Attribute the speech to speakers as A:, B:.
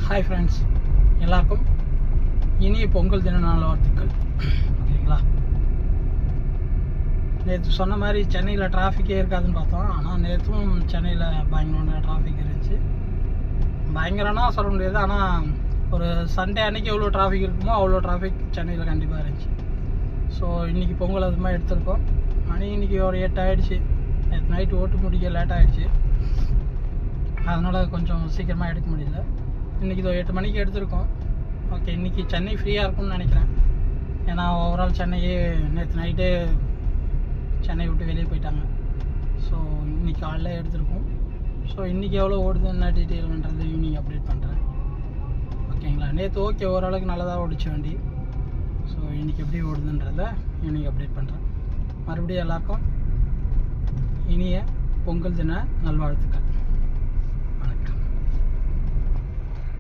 A: Hi friends, எல்லாருக்கும் இனிய பொங்கல் தின நல்வாழ்த்துக்கள். ஓகேங்களா? நேற்று சொன்ன மாதிரி சென்னையில் டிராஃபிக்கே இருக்காதுன்னு பார்த்தோம். ஆனால் நேற்றும் சென்னையில் பயங்கரமான டிராஃபிக் இருந்துச்சு. பயங்கரம்னா சொல்ல முடியாது, ஆனால் ஒரு சண்டே அன்றைக்கி எவ்வளோ டிராஃபிக் இருக்குமோ அவ்வளோ டிராஃபிக் சென்னையில் கண்டிப்பாக இருந்துச்சு. ஸோ இன்றைக்கி பொங்கல் அது மாதிரி எடுத்திருக்கோம். மணி இன்றைக்கி ஒரு 8 ஆகிடுச்சு. நேற்று நைட்டு ஓட்டு முடிக்க லேட் ஆகிடுச்சு, அதனால் கொஞ்சம் சீக்கிரமாக எடுக்க முடியல. இன்றைக்கி 8 மணிக்கு எடுத்திருக்கோம். ஓகே, இன்றைக்கி சென்னை ஃப்ரீயாக இருக்கும்னு நினைக்கிறேன். ஏன்னா ஓவரால் சென்னையே நேற்று நைட்டே சென்னை விட்டு வெளியே போயிட்டாங்க. ஸோ இன்றைக்கி காலையில் எடுத்திருக்கோம். ஸோ இன்றைக்கி எவ்வளோ ஓடுது என்ன டீட்டெயில்ன்றது ஈவினிங் அப்டேட் பண்ணுறேன். ஓகேங்களா? நேற்று ஓகே, ஓரளவுக்கு நல்லதாக ஓடிச்சு வண்டி. ஸோ இன்றைக்கி எப்படி ஓடுதுன்றதை ஈவினிங் அப்டேட் பண்ணுறேன். மறுபடியும் எல்லாருக்கும் இனிய பொங்கல் தின நல்வாழ்த்துக்கள்.